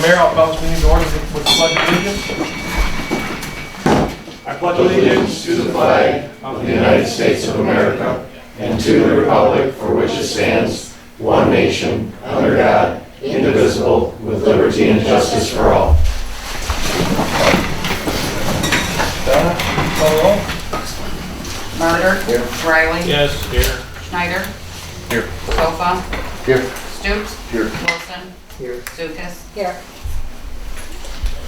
Mayor, I'll call this meeting to order with the pledge of allegiance. I pledge allegiance to the flag of the United States of America and to the republic for which it stands, one nation, under God, indivisible, with liberty and justice for all. Donna, call the roll. Murder. Here. Riley. Yes, here. Schneider. Here. Sofa. Here. Stoops. Here. Wilson. Here. Zukas. Here.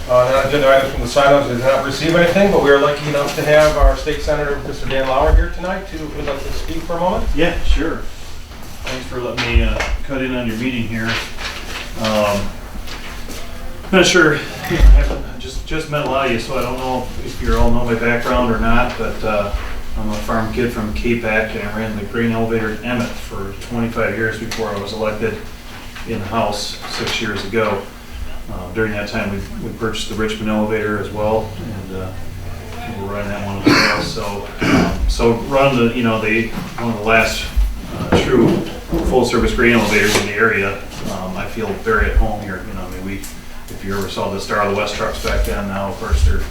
Non-agenda items from the silos did not receive anything, but we are lucky enough to have our state senator, Mr. Dan Lauer, here tonight to would like to speak for a moment. Yeah, sure. Thanks for letting me cut in on your meeting here. Not sure, I haven't just met a lot of you, so I don't know if you all know my background or not, but I'm a farm kid from K-Pac, and I ran the grain elevator in Emmett for 25 years before I was elected in the House 6 years ago. During that time, we purchased the Richmond elevator as well, and we're running that one as well. So run the one of the last true full-service grain elevators in the area. I feel very at home here. If you ever saw the Star of the West trucks back then, now of course they're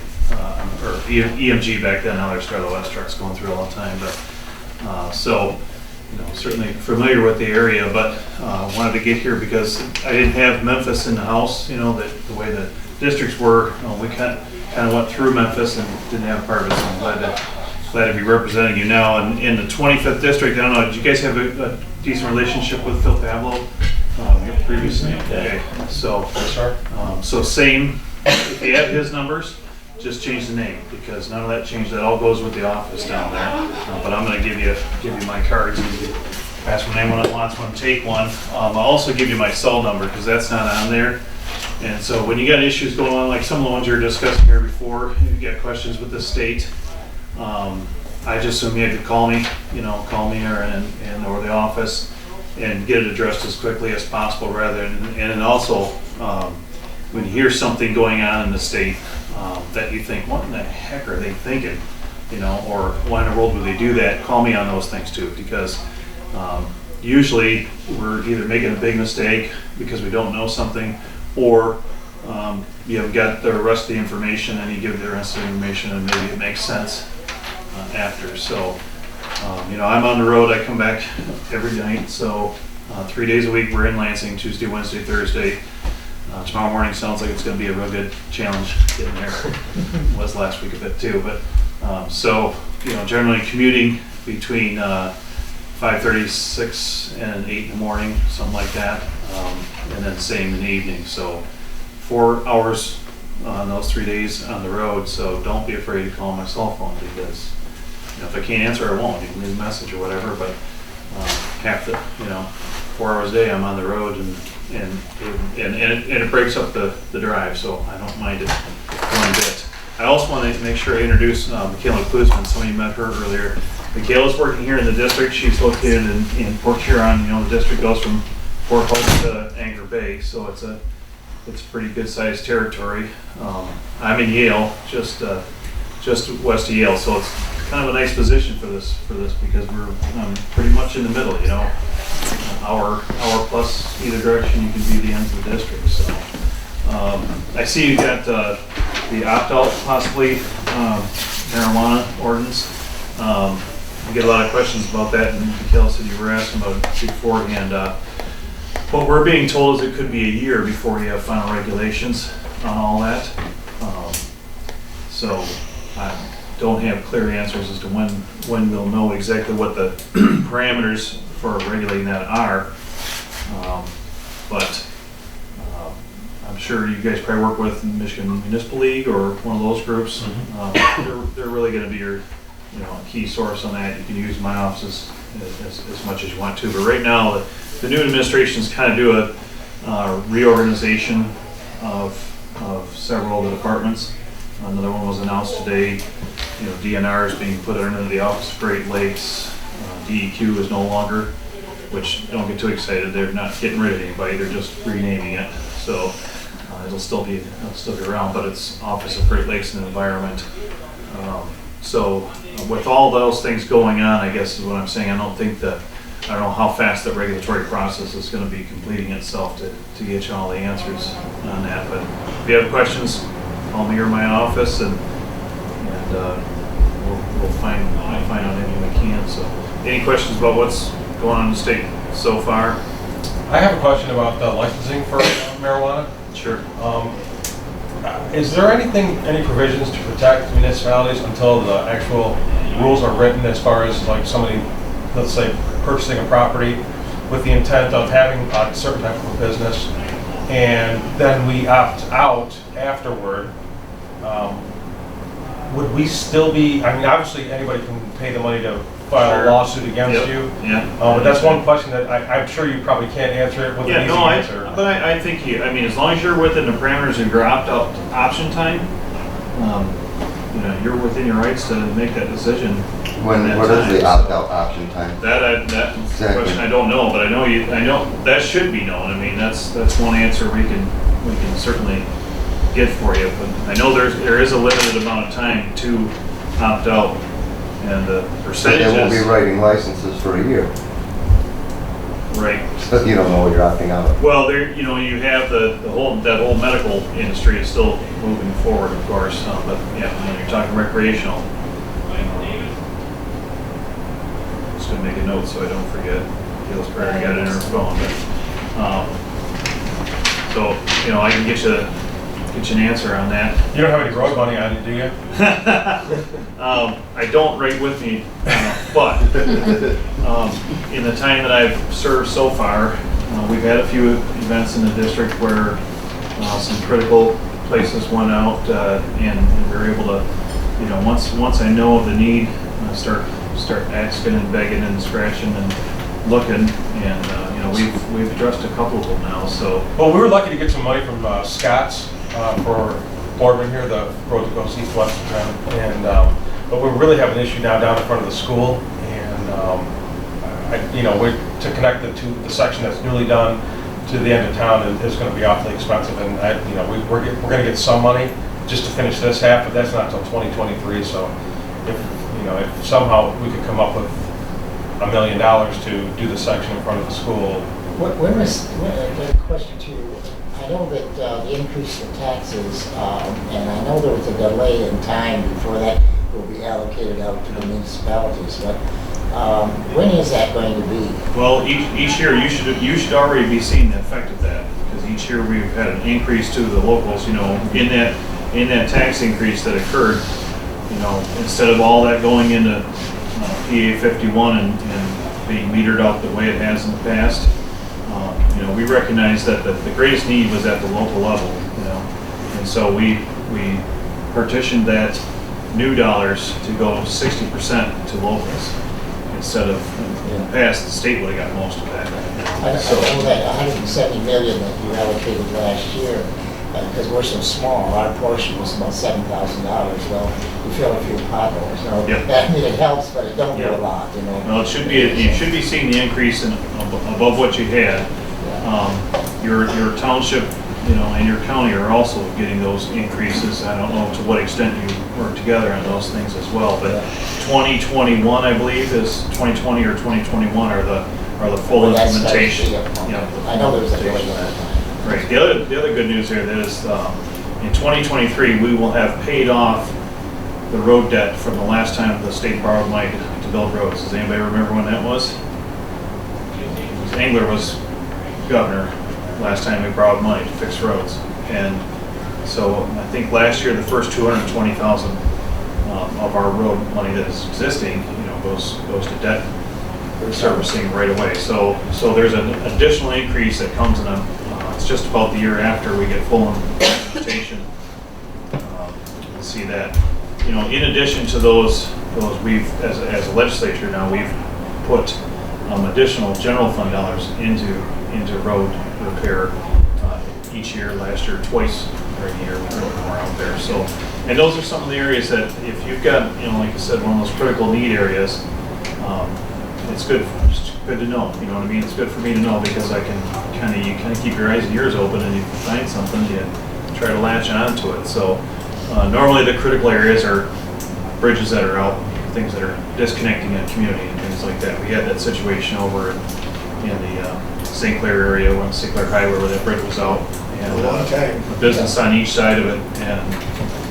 or EMG back then, now they're Star of the West trucks going through all the time. But certainly familiar with the area, but wanted to get here because I didn't have Memphis in the House. The way the districts were, we kind of went through Memphis and didn't have part of it. So I'm glad to be representing you now. And in the 25th district, I don't know, did you guys have a decent relationship with Phil Pavlo previously? Okay, so same. If you have his numbers, just change the name, because none of that changed. That all goes with the office down there. But I'm going to give you my cards, and you can pass my name when it wants one, take one. I'll also give you my cell number, because that's not on there. And so when you got issues going on, like some of the ones you were discussing here before, you got questions with the state, I just assume you had to call me or the office and get it addressed as quickly as possible, rather than, and also when you hear something going on in the state that you think, what in the heck are they thinking, or why in the world would they do that, call me on those things too, because usually we're either making a big mistake because we don't know something, or you have got the rest of the information and you give the rest of the information and maybe it makes sense after. So I'm on the road. I come back every night, so 3 days a week we're in Lansing, Tuesday, Wednesday, Thursday. Tomorrow morning sounds like it's going to be a real good challenge getting there. Was last week a bit too, but generally commuting between 5:30, 6 and 8 in the morning, something like that, and then same in the evening. So 4 hours on those 3 days on the road. So don't be afraid to call my cell phone, because if I can't answer, I won't. You can leave a message or whatever, but half the 4 hours a day I'm on the road, and it breaks up the drive, so I don't mind it one bit. I also want to make sure I introduce Michaela Kuzman. Some of you met her earlier. Michaela's working here in the district. She's located in Port Huron. The district goes from Port Hope to Anchor Bay, so it's pretty good sized territory. I'm in Yale, just west of Yale, so it's kind of a nice position for this because we're pretty much in the middle. Hour plus either direction, you can be the ends of the district. So I see you got the opt-out possibly marijuana ordinance. We get a lot of questions about that, and Michaela said you were asking about it beforehand. What we're being told is it could be a year before we have final regulations on all that. So I don't have clear answers as to when we'll know exactly what the parameters for regulating that are. But I'm sure you guys probably work with Michigan Municipal League or one of those groups. They're really going to be your key source on that. You can use my office as much as you want to. But right now, the new administration's kind of do a reorganization of several of the departments. Another one was announced today. DNR is being put under the Office of Great Lakes. DEQ is no longer, which don't get too excited. They're not getting rid of anybody. They're just renaming it. So it'll still be around, but it's Office of Great Lakes and Environment. So with all those things going on, I guess is what I'm saying. I don't think that I don't know how fast the regulatory process is gonna be completing itself to get you all the answers on that, but if you have questions, call me or my office, and we'll find out anything we can. So, any questions about what's going on in the state so far? I have a question about the licensing for marijuana. Sure. Is there any provisions to protect municipalities until the actual rules are written, as far as like somebody, let's say, purchasing a property with the intent of having a certain type of business, and then we opt out afterward? Would we still be, I mean, obviously anybody can pay the money to file Sure. a lawsuit against Yep. you. Yeah. But that's one question that I'm sure you probably can't answer it with Yeah, an easy no, answer. I think I mean, as long as you're within the parameters of your opt-out option time, you're within your rights to make that decision. What is the opt-out option time? That Exactly. question I don't know, but I know that should be known. I mean, that's one answer we can certainly get for you. But I know there is a limited amount of time to opt out, and the But percentages. they won't be writing licenses for a year. Right. So you don't know what you're opting out of. Well, you have that whole medical industry is still moving forward, of course, but yeah, when you're talking recreational. Just gonna make a note so I don't forget. Gail's probably got it in her phone, but, so, I can get you an answer on that. You don't have any road money on it, do you? I don't right with me, but in the time that I've served so far, we've had a few events in the district where some critical places went out, and we were able to, once I know of the need, start asking and begging and scratching and looking, and we've addressed a couple of them now. So, Well, we were lucky to get some money from Scott's for Boardman here, the road that goes east-west of town. And but we really have an issue now down in front of the school, and to connect the section that's newly done to the end of town is going to be awfully expensive. And we're going to get some money just to finish this half, but that's not until 2023. So if somehow we could come up with $1 million to do the section in front of the school. A question to you. I know that the increase in taxes, and I know there was a delay in time before that will be allocated out to the municipalities, but when is that going to be? well, each year you should already be seeing the effect of that, because each year we've had an increase to the locals. In that tax increase that occurred, instead of all that going into PA 51 and being metered out the way it has in the past, we recognize that the greatest need was at the local level, and so we partitioned that new dollars to go 60% to locals instead of, in the past, the state would have got most of that. I know that 170 million that you allocated last year, because we're so small, our portion was about $7,000. Well, we fill a few potholes, Yep. I mean, it helps, but it don't do Yep. a lot, Well, you should be seeing the increase above what you had. Your township, and your county are also getting those increases. I don't know to what extent you work together on those things as well, but 2021, I believe, is 2020 or 2021 are the full Well, that's implementation. yeah. I know there was a delay at that time. Right. The other good news here is in 2023 we will have paid off the road debt from the last time the state borrowed money to build roads. Does anybody remember when that was? Engler was governor last time we borrowed money to fix roads, and so I think last year the first 220,000 of our road money that is existing, goes to debt servicing right away. So there's an additional increase that comes in. It's just about the year after we get full implementation. You'll see that. In addition to those we've as a legislature now we've put additional general fund dollars into road repair each year. Last year, twice during the year we put more out there. So, and those are some of the areas that if you've got, like I said, one of those critical need areas, it's just good to know. You know what I mean? It's good for me to know because I can you kind of keep your eyes and ears open, and if you find something, you try to latch on to it. So, normally the critical areas are bridges that are out things that are disconnecting a community and things like that. We had that situation over in the St. Clair area, on St. Clair Highway, where that bridge was out. And a business on each side of it, and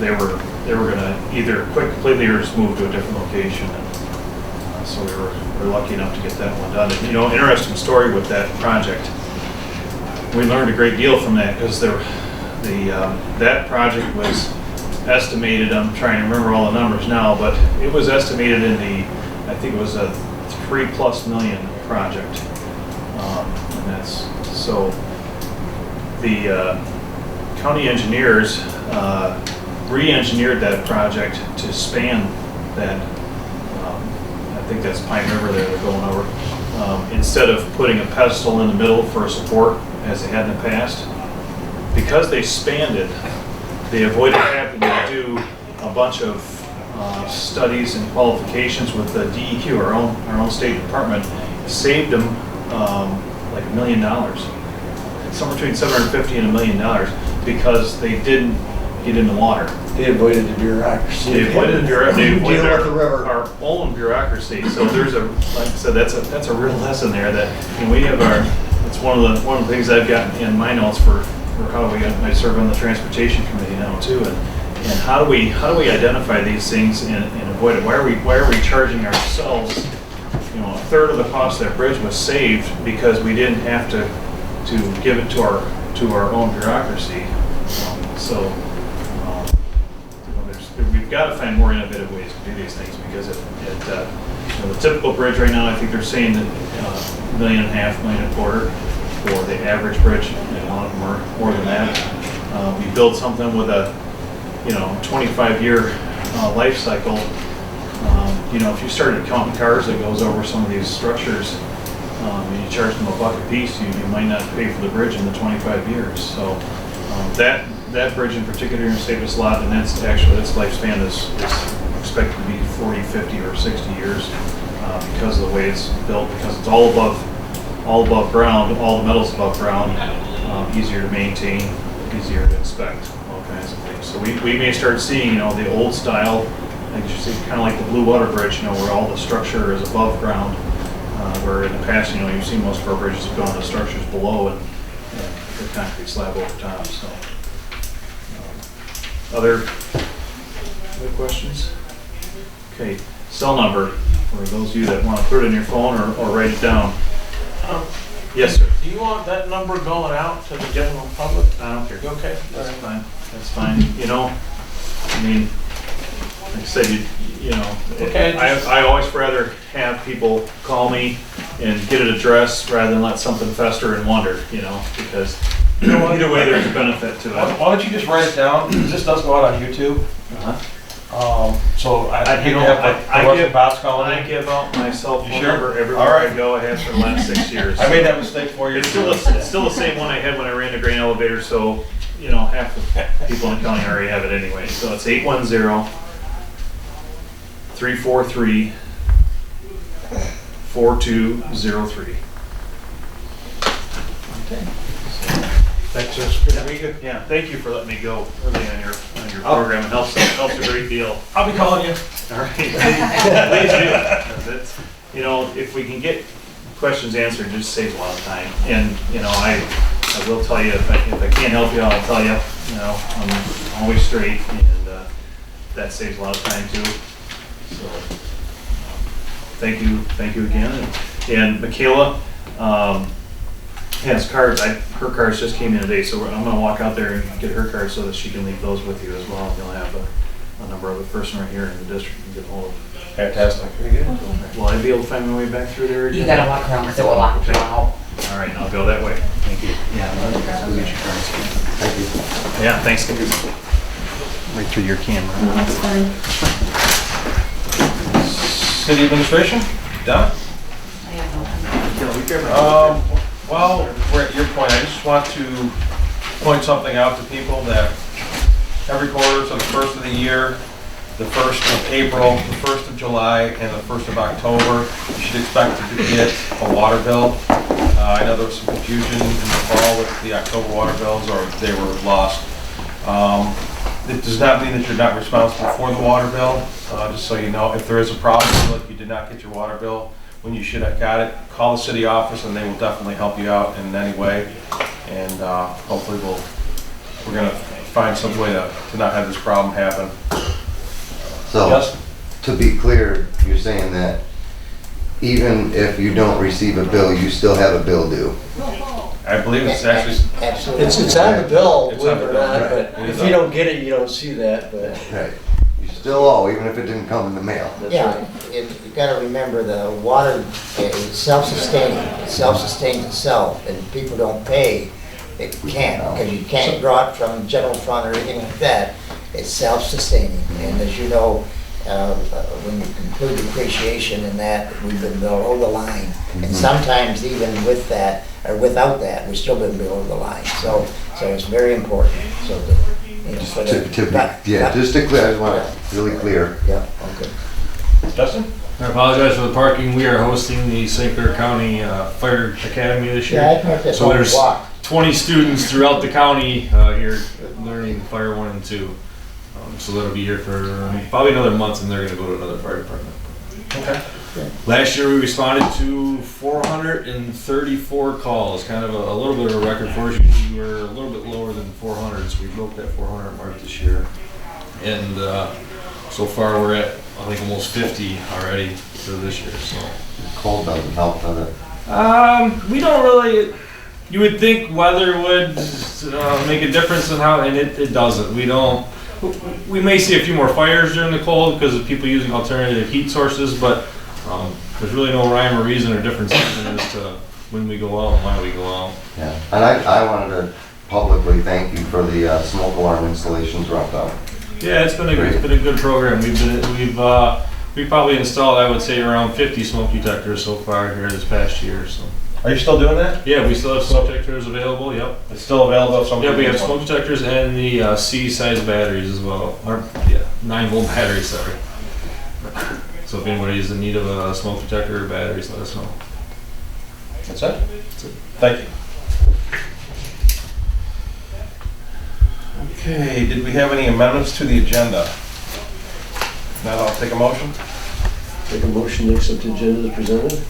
they were gonna either quit completely or just move to a different location. And so we were lucky enough to get that one done. And, you know, interesting story with that project. We learned a great deal from that because that project was estimated, I'm trying to remember all the numbers now, but it was estimated in I think it was a $3+ million project. And that's, so the county engineers re-engineered that project to span that, I think that's Pine River there they're going over. Instead of putting a pedestal in the middle for support as they had in the past, because they spanned it, they avoided having to do a bunch of studies and qualifications with the DEQ, our own state department. Saved them like $1 million, somewhere between $750,000 and $1 million, because they didn't get in the water. They avoided the bureaucracy. They avoided the bureaucracy. They avoided Deal with the river. our own bureaucracy. So there's like I said, that's a real lesson there. That, you know, we have it's one of the things I've got in my notes for how I serve on the transportation committee now too, and how do we identify these things and avoid it? Why are we charging ourselves? You know, a third of the cost of that bridge was saved because we didn't have to give it to our own bureaucracy. We've got to find more innovative ways to do these things, because the typical bridge right now, I think they're saying that $1.5 million, $1.25 million for the average bridge, and a lot of them are more than that. We build something with a 25-year life cycle. If you started counting cars that goes over some of these structures, and you charge them $1 a piece, you might not pay for the bridge in the 25 years. So that bridge in particular is save us a lot, and its lifespan is expected to be 40, 50, or 60 years because of the way it's built, because it's all above ground, all the metal's above ground, easier to maintain, easier to inspect, all kinds of things. So we may start seeing, the old style, like you see, kind of like the Blue Water Bridge, where all the structure is above ground, where in the past, you've seen most of our bridges have gone to structures below and the concrete slab over top. So, other questions? Okay, cell number for those of you that want to put it in your phone or write it down. Yes, sir. Do you want that number going out to the general public? I don't care. You okay? That's fine. That's fine. Like I said, Okay, I always rather have people call me and get it addressed rather than let something fester and wonder, because either way there's a benefit to it. Why don't you just write it down? This does go out on YouTube. So I hate to have the bots calling I me. give out my cell phone You sure? number everywhere All right. I go. I have for the last 6 years. I made that mistake 4 years It's ago. still the same one I had when I ran the grain elevator, so, half the people in the county already have it anyway. So it's 810-343-4203. Thanks, that's good to meet you. Yeah, thank you for letting me go early on your program. It helps a great deal. I'll be calling you. All right. Please do. That's, if we can get questions answered, it just saves a lot of time. And, I will tell you, if I can't help you, I'll tell you, I'm always straight, and that saves a lot of time too. So, thank you again. And Michaela has cards. Her cards just came in today, so I'm going to walk out there and get her cards so that she can leave those with you as well. And you'll have a number of a person right here in the district you can get hold of. Fantastic. Very good. Will I be able to find my way back through there again? You gotta walk around with it, we'll lock you out. All right, I'll go that way. Thank you. Yeah, we'll get your cards. Thank you. Yeah, thanks. Right through your camera. That's fine. City administration? Don? I have no. Well, we're at your point. I just want to point something out to people that every quarter, so the first of the year, the 1st of April, the 1st of July, and the 1st of October, you should expect to get a water bill. I know there was some confusion in the fall with the October water bills, or they were lost. It does not mean that you're not responsible for the water bill. Just so you know, if there is a problem, like you did not get your water bill when you should have got it, call the city office and they will definitely help you out in any way. And hopefully we're gonna find some way to not have this problem happen. So, Justin? to be clear, you're saying that even if you don't receive a bill, you still have a bill due? I believe it's actually, Absolutely. It's on the bill, It's on believe it the or bill, not, right. but if you don't get it, you don't see that, but. Right. You still owe, even if it didn't come in the mail. That's Yeah, right. you gotta remember the water is self-sustaining, it self-sustains itself, and if people don't pay, it can't, because you can't draw it from general fund or anything like that. It's self-sustaining, and as you know, when you conclude depreciation and that, we've been below the line. And sometimes even with that, or without that, we've still been below the line. So it's very important, so that, you know, for the- Just to clear, I just want it really clear. Yeah, okay. Justin? I apologize for the parking. We are hosting the St. Clair County Fire Academy this Yeah, I year. think that's So all we there's walk. 20 students throughout the county here learning Fire 1 and 2. So that'll be here for probably another month, and they're going to go to another fire department. Okay. Last year we responded to 434 calls, kind of a little bit of a record for us. We were a little bit lower than 400, so we broke that 400 mark this year. And so far we're at, I think, almost 50 already for this year. So Cold doesn't help, does it? we don't really. You would think weather would make a difference in how, and it doesn't. We don't. We may see a few more fires during the cold because of people using alternative heat sources, but there's really no rhyme or reason or difference as to when we go out and why we go out. Yeah. And I wanted to publicly thank you for the smoke alarm installations throughout out. Yeah, it's been a good program. We've probably installed, I would say, around 50 smoke detectors so far here this past year. So Are you still doing that? yeah, we still have smoke detectors available. Yep. It's still available if somebody Yeah, we have needs one? smoke detectors and the C-size batteries as well. Or, 9-volt batteries, sorry. So if anybody is in need of a smoke detector or batteries, let us know. That's it? Thank you. Okay, did we have any amendments to the agenda? If not, I'll take a motion. Make a motion to accept the agenda as presented.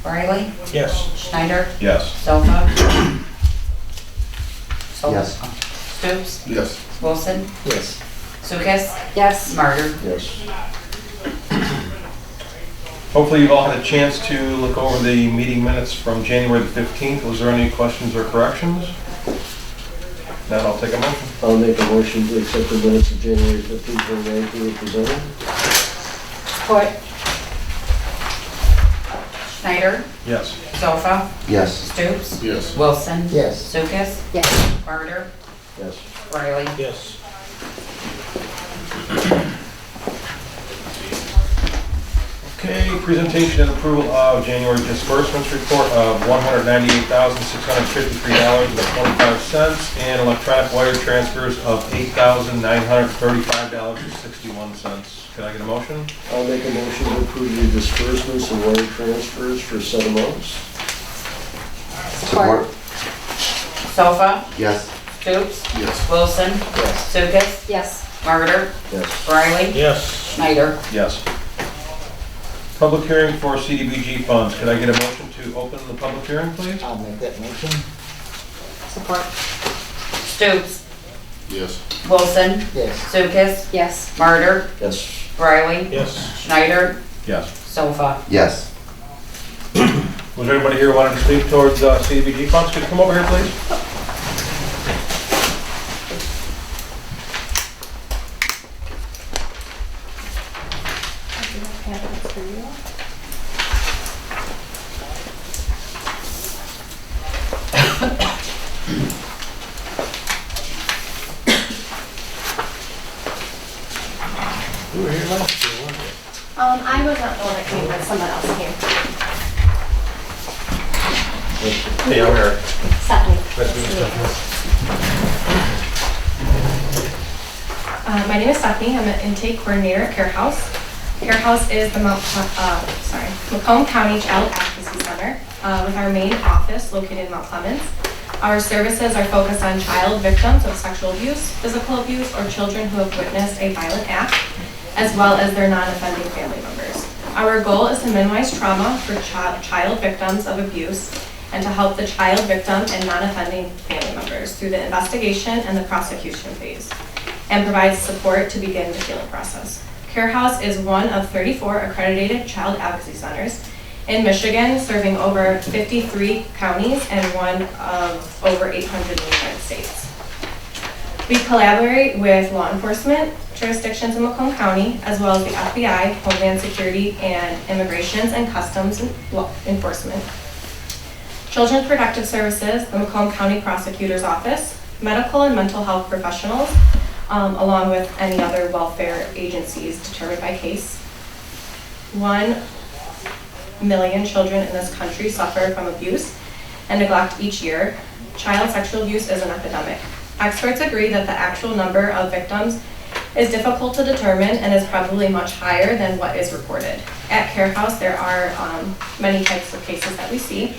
Riley, Yes. Schneider, Yes. Sofa. Yes. Stoops, Yes. Wilson, Yes. Sukas. Yes. Martyr. Yes. Hopefully you've all had a chance to look over the meeting minutes from January the 15th. Was there any questions or corrections? Now I'll take a motion. I'll make a motion to accept the minutes of January 15, 2019 as presented. Foot. Schneider, Yes. Sofa, Yes. Stoops, Yes. Wilson, Yes. Sukas. Yes. Martyr, Yes. Riley. Yes. Okay, presentation and approval of January disbursements report of $198,653.25 and electronic wire transfers of $8,935.61. Can I get a motion? I'll make a motion to approve the disbursements and wire transfers for said amounts. Support. Sofa, Yes. Stoops, Yes. Wilson, Yes. Sukas. Yes. Martyr, Yes. Riley, Yes. Schneider. Yes. Public hearing for CDBG funds. Can I get a motion to open the public hearing, please? I'll make that motion. Support. Stoops, Yes. Wilson, Yes. Sukas. Yes. Martyr, Yes. Riley, Yes. Schneider, Yes. Sofa. Yes. Was there anybody here who wanted to speak towards CDBG funds? Could you come over here, please? You were here last year, weren't you? I was not the one that came, but someone else came. Hey, I'm Eric. Stephanie. Nice to meet you, My name is Stephanie. I'm an intake coordinator at Care House. Care House is the Macomb County Child Advocacy Center with our main office located in Mount Clemens. Our services are focused on child victims of sexual abuse, physical abuse, or children who have witnessed a violent act, as well as their non-offending family members. Our goal is to minimize trauma for child victims of abuse and to help the child victim and non-offending family members through the investigation and the prosecution phase, and provide support to begin the healing process. Care House is one of 34 accredited child advocacy centers in Michigan, serving over 53 counties and one of over 800 in the United States. We collaborate with law enforcement jurisdictions in Macomb County, as well as the FBI, Homeland Security, and Immigrations and Customs Enforcement. Children's Protective Services, the Macomb County Prosecutor's Office, medical and mental health professionals, along with any other welfare agencies determined by case. 1 million children in this country suffer from abuse and neglect each year. Child sexual abuse is an epidemic. Experts agree that the actual number of victims is difficult to determine and is probably much higher than what is reported. At Care House, there are many types of cases that we see.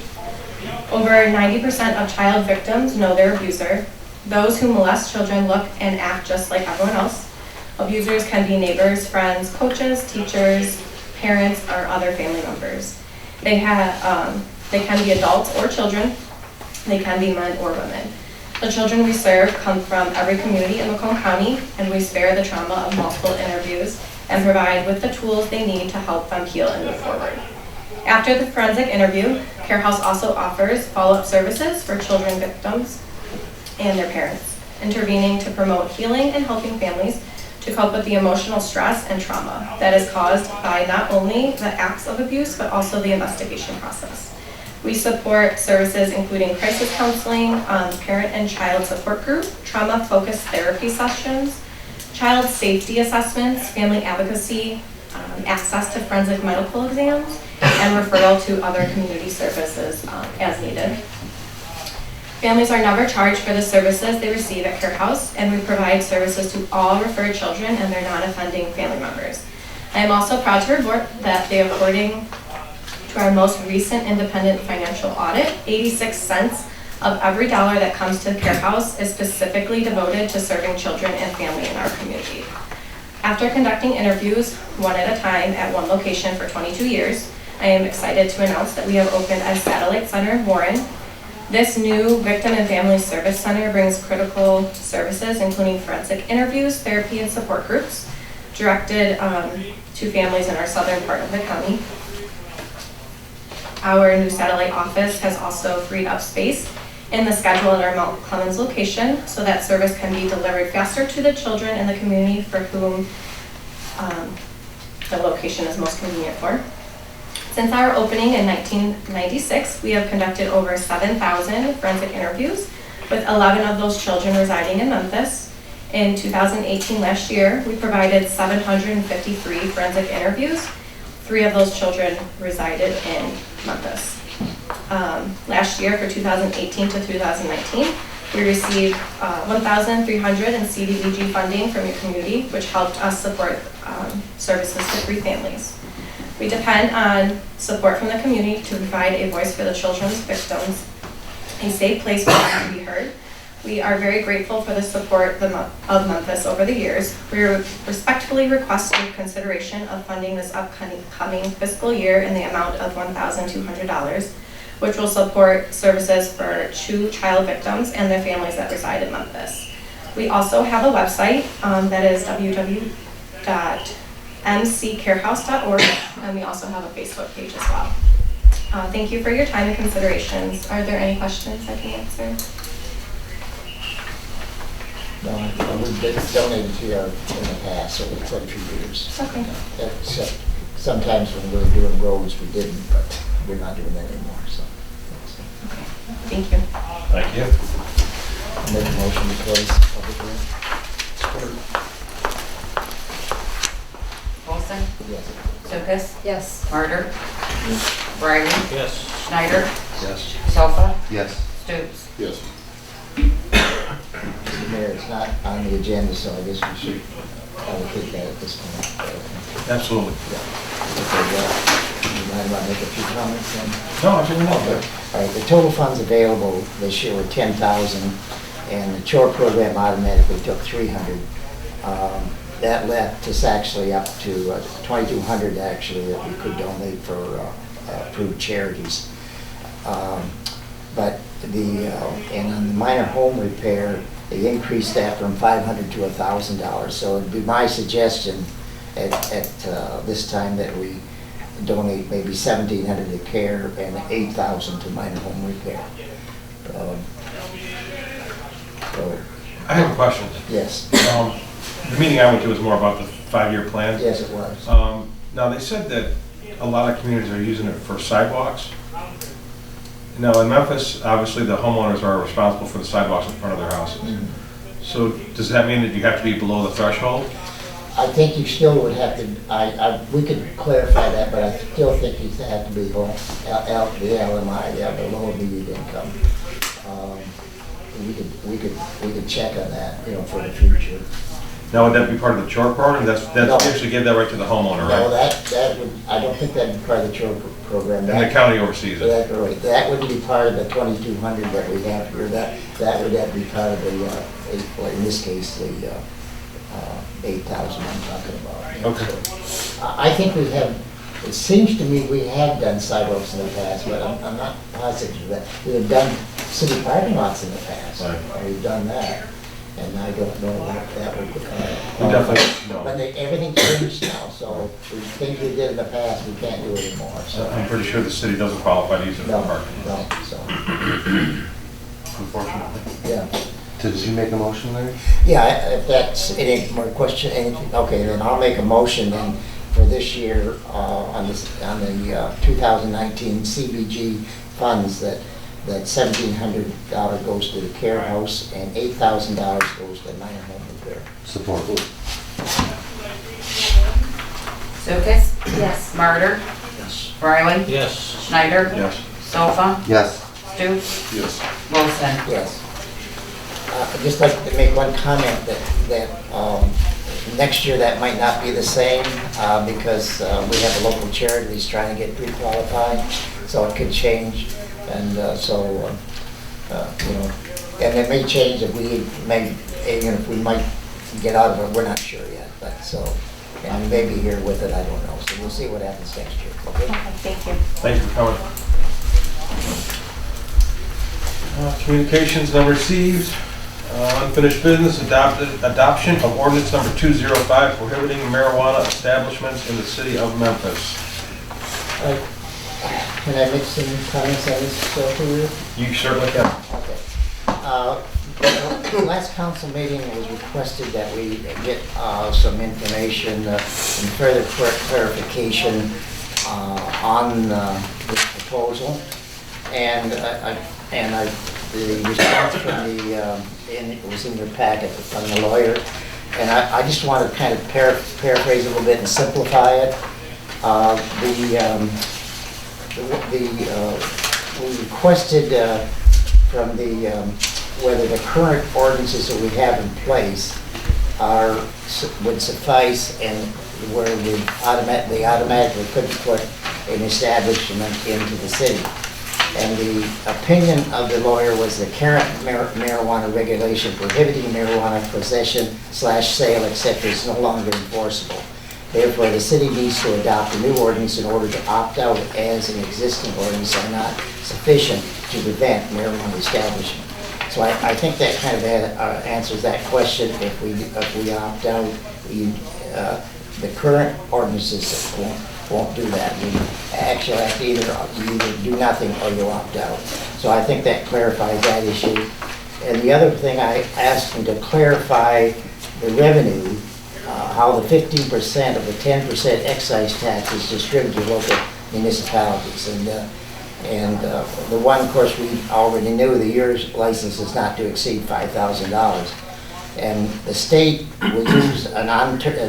Over 90% of child victims know their abuser. Those who molest children look and act just like everyone else. Abusers can be neighbors, friends, coaches, teachers, parents, or other family members. They can be adults or children. They can be men or women. The children we serve come from every community in Macomb County, and we spare the trauma of multiple interviews and provide with the tools they need to help them heal and move forward. After the forensic interview, Care House also offers follow-up services for children victims and their parents, intervening to promote healing and helping families to cope with the emotional stress and trauma that is caused by not only the acts of abuse, but also the investigation process. We support services including crisis counseling, parent and child support group, trauma-focused therapy sessions, child safety assessments, family advocacy, access to forensic medical exams, and referral to other community services as needed. Families are never charged for the services they receive at Care House, and we provide services to all referred children and their non-offending family members. I am also proud to report that according to our most recent independent financial audit, 86 cents of every dollar that comes to Care House is specifically devoted to serving children and family in our community. After conducting interviews one at a time at one location for 22 years, I am excited to announce that we have opened a satellite center in Warren. This new Victim and Family Service Center brings critical services, including forensic interviews, therapy, and support groups directed to families in our southern part of the county. Our new satellite office has also freed up space in the schedule at our Mount Clemens location so that service can be delivered faster to the children in the community for whom the location is most convenient for. Since our opening in 1996, we have conducted over 7,000 forensic interviews, with 11 of those children residing in Memphis. In 2018, last year, we provided 753 forensic interviews. 3 of those children resided in Memphis. Last year, for 2018 to 2019, we received 1,300 in CDBG funding from your community, which helped us support services to 3 families. We depend on support from the community to provide a voice for the children's victims, a safe place for them to be heard. We are very grateful for the support of Memphis over the years. We respectfully request your consideration of funding this upcoming fiscal year in the amount of $1,200, which will support services for 2 child victims and their families that reside in Memphis. We also have a website that is www.mccarehouse.org, and we also have a Facebook page as well. Thank you for your time and considerations. Are there any questions I can answer? No, we've donated to you in the past, over quite a few years. Okay. Except sometimes when we were doing roads, we didn't, but we're not doing that anymore, so. Okay. Thank you. Thank you. Make a motion to close public hearing. Olson? Yes. Lucas? Yes. Martyr? Bryden? Yes. Schneider? Yes. Sofa? Yes. Stoops? Yes. Mr. Mayor, it's not on the agenda, so I guess we should allocate that at this point. Absolutely. Yeah. Okay, yeah. You mind if I make a few comments then? No, I didn't know Okay. that. All right, the total funds available this year were 10,000, and the chore program automatically took 300. That left us actually up to 2,200 actually that we could donate for approved charities. But and on the minor home repair, they increased that from $500 to $1,000. So it'd be my suggestion at this time that we donate maybe $1,700 to care and $8,000 to minor home repair. So, I have a question. yes, The meeting I went to was more about the 5-year plan. yes, it was. Now, they said that a lot of communities are using it for sidewalks. Now, in Memphis, obviously, the homeowners are responsible for the sidewalks in front of their houses. So does that mean that you have to be below the threshold? I think you still would have to, we could clarify that, but I still think you have to be below the LMI, the lower median income. We could check on that, for the future. Now, would that be part of the chore program? That's No. actually give that right to the homeowner, No, right? that would, I don't think that'd be part of the chore program. And the county oversees it. That's right. That would be part of the 2,200 that we have here. That would have to be part of the, in this case, the 8,000 I'm talking about. Okay. So, I think we have, it seems to me we have done sidewalks in the past, but I'm not positive of that. We have done city parking lots in the past. Right. We've done that, and I don't know what that would. We definitely, no. But everything changed now, so the things we did in the past, we can't do anymore, so. I'm pretty sure the city doesn't qualify to use it for No, parking, no, so, unfortunately. yeah. Did you make a motion, Larry? Yeah, if that's any more question, anything, okay, then I'll make a motion then for this year, on the 2019 CBG funds that $1,700 goes to the care house and $8,000 goes to minor home repair. Support. Lucas, Yes. Martyr, Yes. Riley, Yes. Schneider, Yes. Sofa, Yes. Stude, Yes. Wilson. Yes. I'd just like to make one comment that next year that might not be the same because we have a local charity that's trying to get pre-qualified, so it could change. And and it may change if we if we might get out of it, we're not sure yet, but so, and we may be here with it, I don't know, so we'll see what happens next year, okay? Okay, thank you. Thank you for coming. Communications none received. Unfinished business, adoption of ordinance number 205 prohibiting marijuana establishments in the city of Memphis. Can I make some comments on this, here? You certainly can. Okay. The last council meeting was requested that we get some information and further clarification on this proposal. And the response from it was in your packet from the lawyer. And I just want to kind of paraphrase a little bit and simplify it. We requested from whether the current ordinances that we have in place would suffice and where they automatically couldn't put an establishment into the city. And the opinion of the lawyer was the current marijuana regulation prohibiting marijuana possession / sale, etc. is no longer enforceable. Therefore, the city needs to adopt a new ordinance in order to opt out as an existing ordinance are not sufficient to prevent marijuana establishment. So I think that kind of answers that question. If we opt out, the current ordinances won't do that. You actually have to either do nothing or you opt out. So I think that clarifies that issue. And the other thing, I asked him to clarify the revenue, how the 15% of the 10% excise tax is distributed to local municipalities. And the one, of course, we already knew, the year's license is not to exceed $5,000. And the state will use and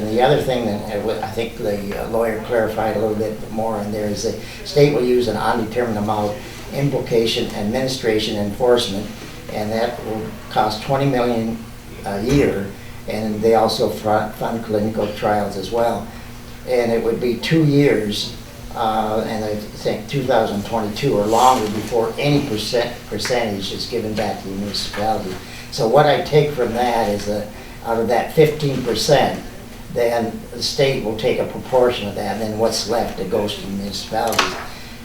the other thing that I think the lawyer clarified a little bit more in there is the state will use an undetermined amount, implication, administration, enforcement, and that will cost $20 million a year. And they also fund clinical trials as well. And it would be 2 years and I think 2022 or longer before any percentage is given back to the municipality. So what I take from that is that out of that 15%, then the state will take a proportion of that, and then what's left, it goes to the municipalities.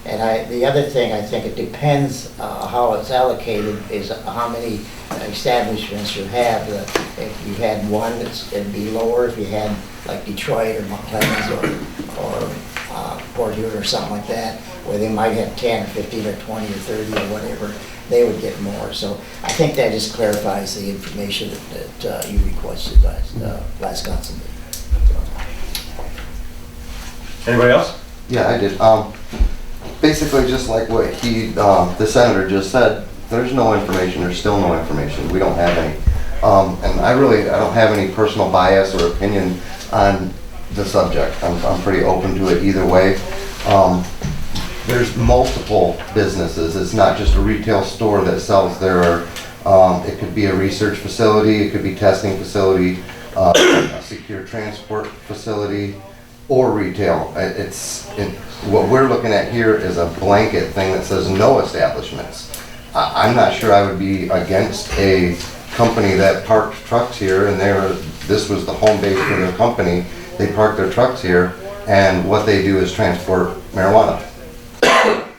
And the other thing, I think it depends how it's allocated, is how many establishments you have. If you had one, it'd be lower. If you had like Detroit or Mount Clemens or Port Huron or something like that, where they might have 10 or 15 or 20 or 30 or whatever, they would get more. So I think that just clarifies the information that you requested last council meeting. Anybody else? Yeah, I did. Basically, just like what the senator just said, there's no information, there's still no information. We don't have any. And I don't have any personal bias or opinion on the subject. I'm pretty open to it either way. There's multiple businesses. It's not just a retail store that sells there. It could be a research facility, it could be testing facility, a secure transport facility, or retail. What we're looking at here is a blanket thing that says no establishments. I'm not sure I would be against a company that parked trucks here, and this was the home base for their company. They park their trucks here, and what they do is transport marijuana.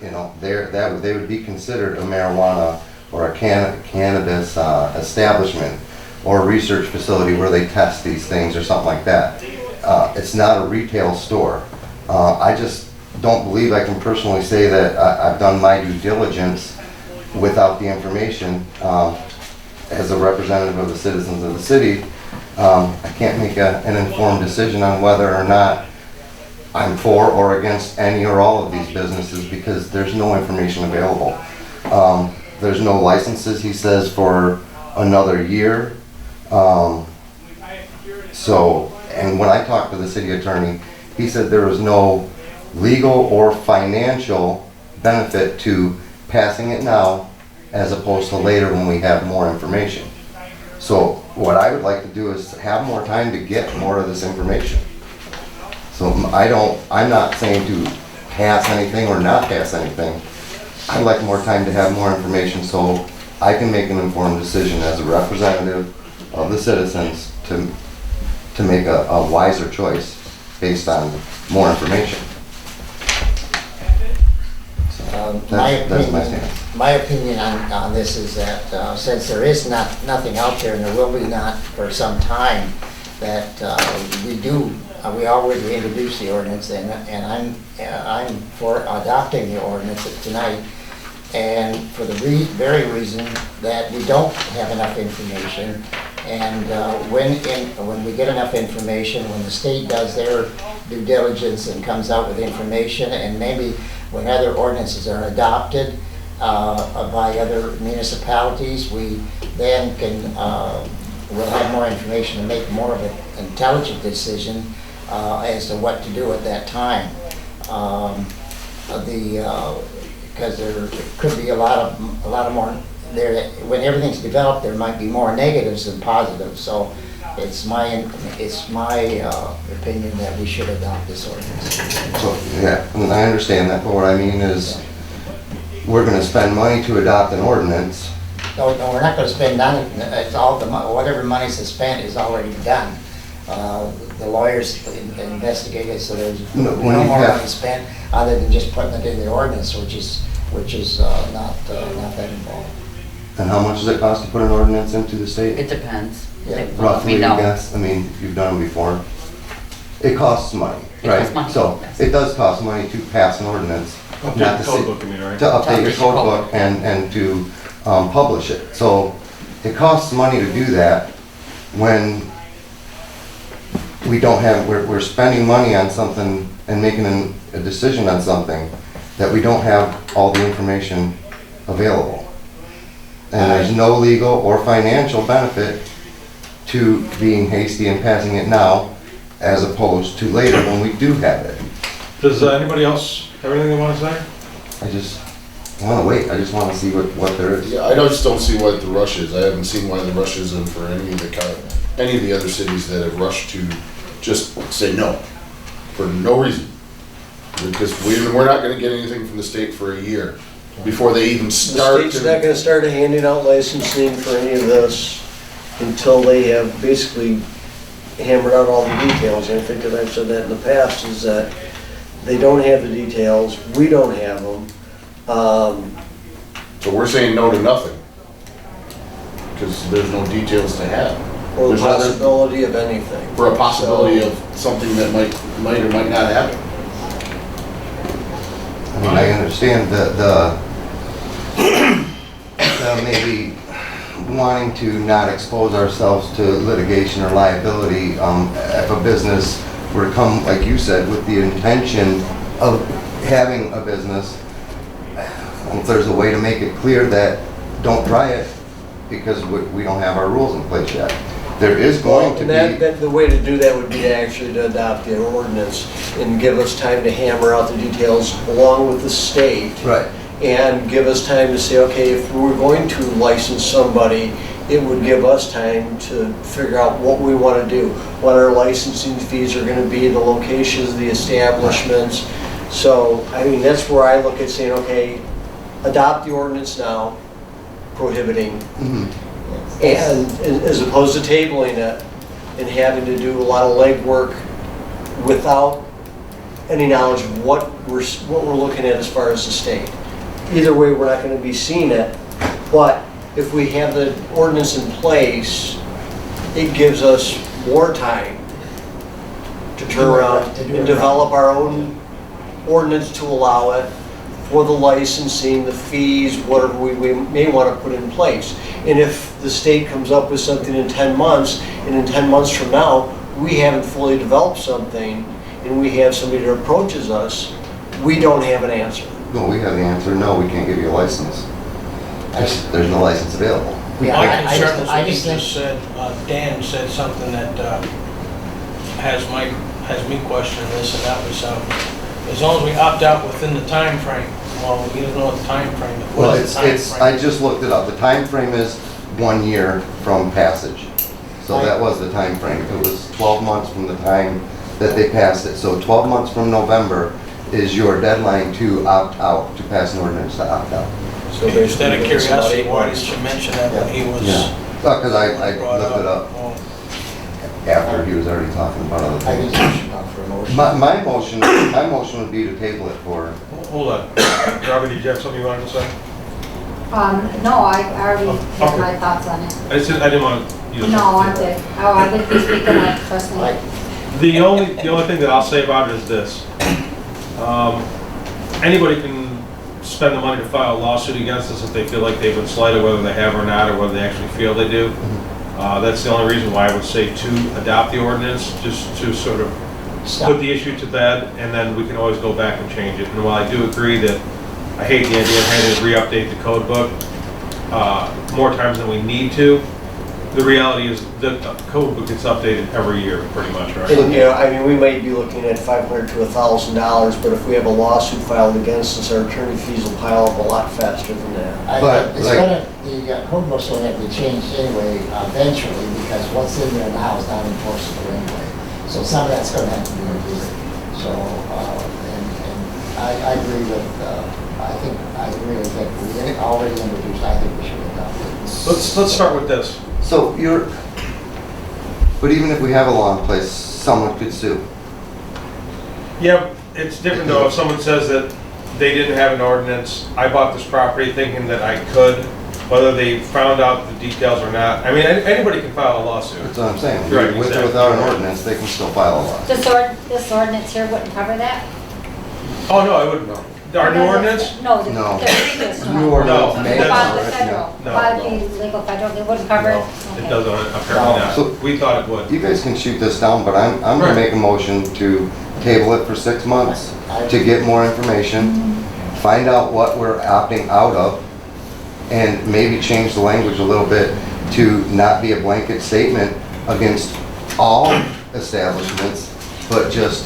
You know, they would be considered a marijuana or a cannabis establishment or a research facility where they test these things or something like that. It's not a retail store. I just don't believe I can personally say that I've done my due diligence without the information. As a representative of the citizens of the city, I can't make an informed decision on whether or not I'm for or against any or all of these businesses because there's no information available. There's no licenses, he says, for another year. And when I talked to the city attorney, he said there was no legal or financial benefit to passing it now as opposed to later when we have more information. So what I would like to do is have more time to get more of this information. So I'm not saying to pass anything or not pass anything. I'd like more time to have more information so I can make an informed decision as a representative of the citizens to make a wiser choice based on more information. So that's my stance. My opinion on this is that since there is nothing out there, and there will be not for some time, that we already introduced the ordinance, and I'm for adopting the ordinance tonight, and for the very reason that we don't have enough information. And when we get enough information, when the state does their due diligence and comes out with information, and maybe when other ordinances are adopted by other municipalities, we then we'll have more information to make more of an intelligent decision as to what to do at that time. Because there could be a lot more. When everything's developed, there might be more negatives than positives. So it's my opinion that we should adopt this ordinance. So, yeah, and I understand that, but what I mean is we're going to spend money to adopt an ordinance. No, we're not going to spend none. It's all whatever money's spent is already done. The lawyers investigated, so there's no more money spent other than just putting it in the ordinance, which is not that involved. And how much does it cost to put an ordinance into the state? It depends. Yeah. Roughly, We know. I guess. I mean, you've done them before. It costs money, It right? costs money, So yes. it does cost money to pass an ordinance. Update not the to code see- book, you mean, right? To update your Update code your book and to publish it. So it costs money to do that when we don't have, we're spending money on something and making a decision on something that we don't have all the information available. And there's no legal or financial benefit to being hasty and passing it now as opposed to later when we do have it. Does anybody else have anything they want to say? I just want to wait. I just want to see what there is. Yeah, I just don't see what the rush is. I haven't seen why the rush is in for any of the other cities that have rushed to just say no for no reason. Because we're not gonna get anything from the state for a year before they even The start state's not to. gonna start handing out licensing for any of this until they have basically hammered out all the details. And I think that I've said that in the past, is that they don't have the details, we don't have them. So we're saying no to nothing. Because there's no details to have. Or the There's other- possibility of anything. For a possibility of something that might or might not happen. I mean, I understand the maybe wanting to not expose ourselves to litigation or liability, if a business were to come, like you said, with the intention of having a business, if there's a way to make it clear that don't try it, because we don't have our rules in place yet. There is going to And be, the way to do that would be to actually to adopt the ordinance and give us time to hammer out the details along with the state. right, And give us time to say, okay, if we were going to license somebody, it would give us time to figure out what we want to do, what our licensing fees are going to be, the locations of the establishments. So, I mean, that's where I look at saying, okay, adopt the ordinance now, prohibiting, mhm. and as opposed to tabling it and having to do a lot of legwork without any knowledge of what we're looking at as far as the state. Either way, we're not going to be seeing it, but if we have the ordinance in place, it gives us more time to turn around and develop our own ordinance to allow it for the licensing, the fees, whatever we may want to put in place. And if the state comes up with something in 10 months, and in 10 months from now, we haven't fully developed something, and we have somebody that approaches us, we don't have an answer. No, we have the answer, no, we can't give you a license. There's no license available. Yeah, My I concern is I what you just think, just said, Dan said something that has me questioning this, and that was, as long as we opt out within the time frame. Well, we don't know what the time frame is. Well, What is the time frame? I just looked it up. The time frame is 1 year from passage. So that was the time frame. It was 12 months from the time that they passed it. So 12 months from November is your deadline to opt out, to pass an ordinance to opt out. So Instead of basically, curiosity, somebody- why did you mention that when he was? Yeah. Because I brought looked it up Well, after he was already talking about other I think things. we should come for a motion. My motion would be to table it for, Hold on. Robert, did you have something you wanted to say? No, I already Okay. have my thoughts on it. I didn't want you to. No, I'm good. Oh, I would be speaking like, trust me. Like, The only thing that I'll say about it is this. Anybody can spend the money to file a lawsuit against us if they feel like they've been slighted, whether they have or not, or whether they actually feel they do. That's the only reason why I would say to adopt the ordinance, just to sort of put the issue to bed, and then we can always go back and change it. And while I do agree that I hate the idea of having to re-update the code book more times than we need to, the reality is that the code book gets updated every year, pretty much, right? And, you know, I mean, we might be looking at $500 to $1,000, but if we have a lawsuit filed against us, our attorney fees will pile up a lot faster than that. But, It's like- gonna, the code book's gonna have to be changed anyway, eventually, because what's in there now is not enforceable anyway. So some of that's gonna have to be reviewed. So, and I agree with, I agree with that. We already introduced, I think we should adopt it. Let's start with this. so but even if we have a law in place, someone could sue. Yeah, it's different though, if someone says that they didn't have an ordinance, I bought this property thinking that I could, whether they found out the details or not. I mean, anybody can file a lawsuit. That's what I'm saying. Right, With or exactly. without an ordinance, they can still file a lawsuit. This ordinance here wouldn't cover that? Oh, no, I wouldn't know. Our new ordinance? No, No. the previous one. New ordinance No. may About cover the it, federal, No. about the legal federal, it wouldn't cover it? No, it doesn't, apparently So- not. We thought it would. You guys can shoot this down, but I'm gonna Right. make a motion to table it for 6 months, to get more information, find out what we're opting out of, and maybe change the language a little bit to not be a blanket statement against all establishments, but just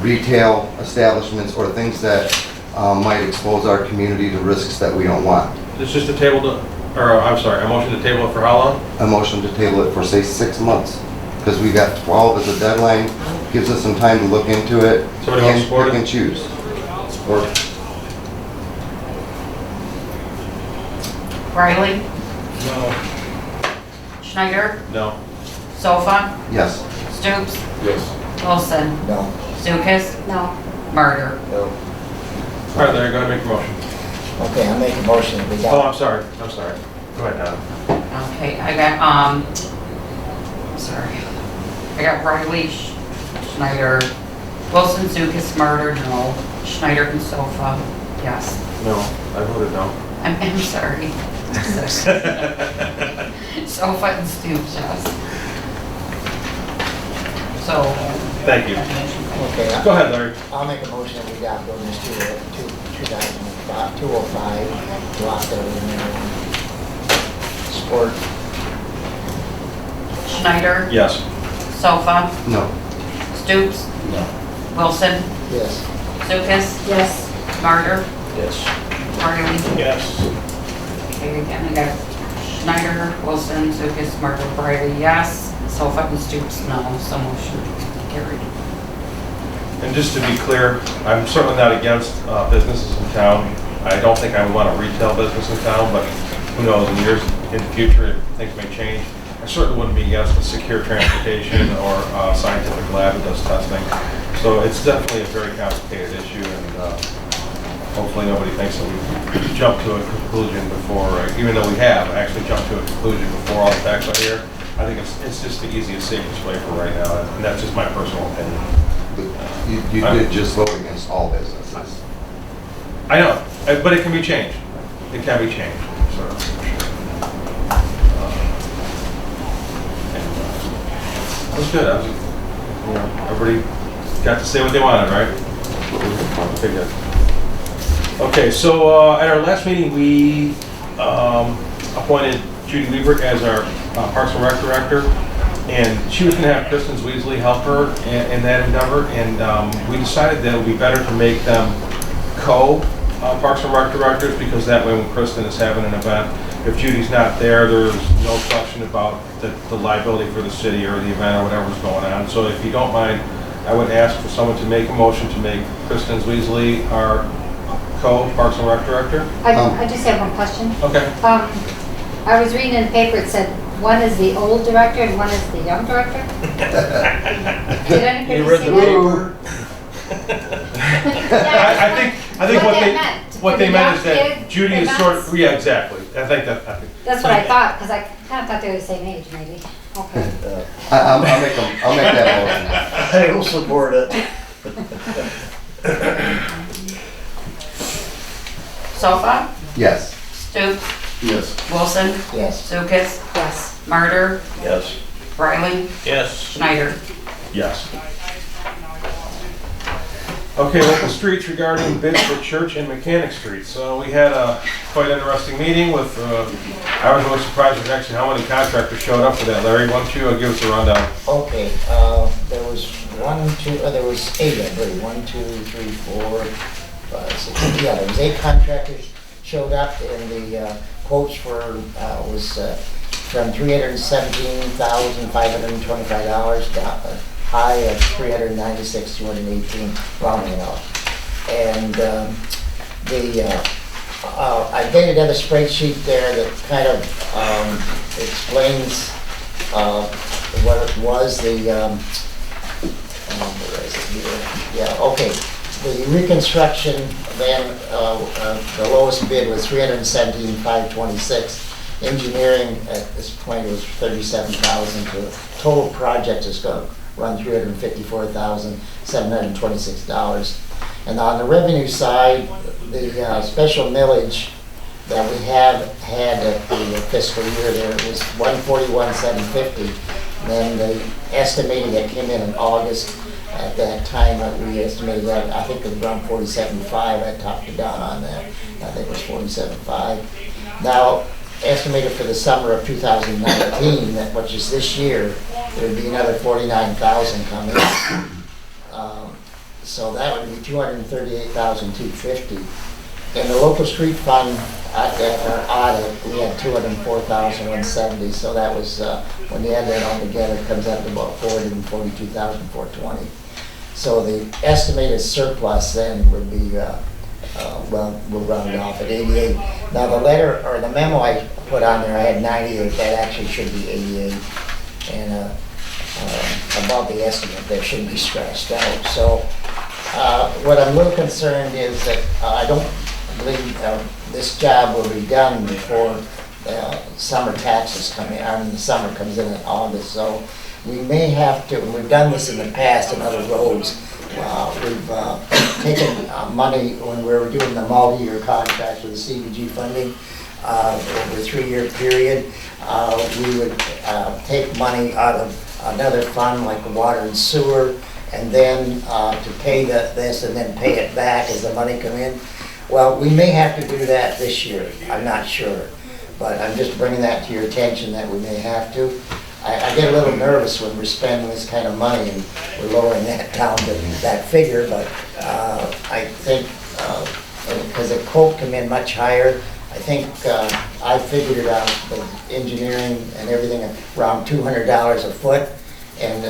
retail establishments or things that might expose our community to risks that we don't want. It's just a table to, or I'm sorry, a motion to table it for how long? A motion to table it for, say, 6 months, because we got 12 as a deadline, gives us some time to look into it, Somebody want to and support pick it? and choose. Support. Riley, No. Schneider, No. Sofa, Yes. Stoops, Yes. Wilson, No. Lucas, No. Murder. No. All right, Larry, go ahead and make your motion. Okay, I'll make a motion that we Oh, got. I'm sorry. Go ahead, Don. Okay, I got, sorry. I got Riley, Schneider, Wilson, Lucas, Murder, no. Schneider and Sofa, yes. No, I voted no. I'm sorry. Sofa and Stoops, yes. So. Thank you. Okay, Go ahead, Larry. I'll make a motion that we adopt ordinance 205 to opt out of the marijuana. Support. Schneider, Yes. Sofa, No. Stoops, No. Wilson, Yes. Lucas, Yes. Murder, Yes. Riley. Yes. Okay, again, I got Schneider, Wilson, Lucas, Murder, Riley, yes. Sofa and Stoops, no. So motion carried. And just to be clear, I'm certainly not against businesses in town. I don't think I would want a retail business in town, but who knows, in years in the future, things may change. I certainly wouldn't be against a secure transportation or a scientific lab that does testing. So it's definitely a very complicated issue, and hopefully nobody thinks that we jump to a conclusion before, even though we have actually jumped to a conclusion before all the facts are here. I think it's just the easiest, safest way for right now, and that's just my personal opinion. You did just vote against all businesses. I know, but it can be changed. It can be changed, so. That was good. Everybody got to say what they wanted, right? Okay, good. Okay, so at our last meeting, we appointed Judy Lieber as our Parks and Rec Director, and she was going to have Kristen Weasley help her in that endeavor, and we decided that it would be better to make them co-Parks and Rec Directors, because that way when Kristen is having an event, if Judy's not there, there's no question about the liability for the city or the event or whatever's going on. So if you don't mind, I would ask for someone to make a motion to make Kristen Weasley our co-Parks and Rec Director. I just have one question. Okay. I was reading in the paper, it said one is the old director and one is the young director. Did anybody You read see the that? paper? I think what they meant is For the young that kid, Judy the is sort nuts? of, yeah, exactly. I think. That's what I thought, because I kind of thought they were the same age, maybe. Okay. I'll make that motion. I will support it. Sofa, Yes. Stoops, Yes. Wilson, Yes. Lucas, Yes. Murder, Yes. Riley, Yes. Schneider. Yes. Okay, local streets regarding bids for Church and Mechanic Street. So we had a quite interesting meeting with, I was really surprised with actually how many contractors showed up for that. Larry, why don't you give us a rundown? Okay, there was there was 8, I believe. 1, 2, 3, 4, 5, 6, yeah, there was 8 contractors showed up, and the quotes were, was from $317,525 to a high of $396,218, rounding out. And I dated out a spreadsheet there that kind of explains what it was, where is it here? Yeah, okay. The reconstruction, then, the lowest bid was $317,526. Engineering at this point was $37,000. The total project is going to run $354,726. And on the revenue side, the special millage that we have had at the fiscal year there was $141,750. Then the estimated that came in August, at that time, we estimated that, I think it was around $47,500. I talked it down on that. I think it was $47,500. Now, estimated for the summer of 2019, which is this year, there would be another $49,000 coming. So that would be $238,250. In the local street fund, at our audit, we had $204,170. So that was, when you add that all together, it comes up to about $442,420. So the estimated surplus then would be well, we'll round it off at 88. Now, the letter, or the memo I put on there, I had 98, that actually should be 88. And above the estimate, that should be scratched out. So, what I'm a little concerned is that I don't believe this job will be done before summer taxes come in, I mean, the summer comes in August, so we may have to, and we've done this in the past in other roads, we've taken money when we were doing the multi-year contracts with the CDG funding over a 3-year period. We would take money out of another fund like the water and sewer, and then to pay this and then pay it back as the money come in. Well, we may have to do that this year, I'm not sure. But I'm just bringing that to your attention that we may have to. I get a little nervous when we're spending this kind of money and we're lowering that down to that figure, but I think, because the quote come in much higher, I think I figured it out, the engineering and everything, around $200 a foot. And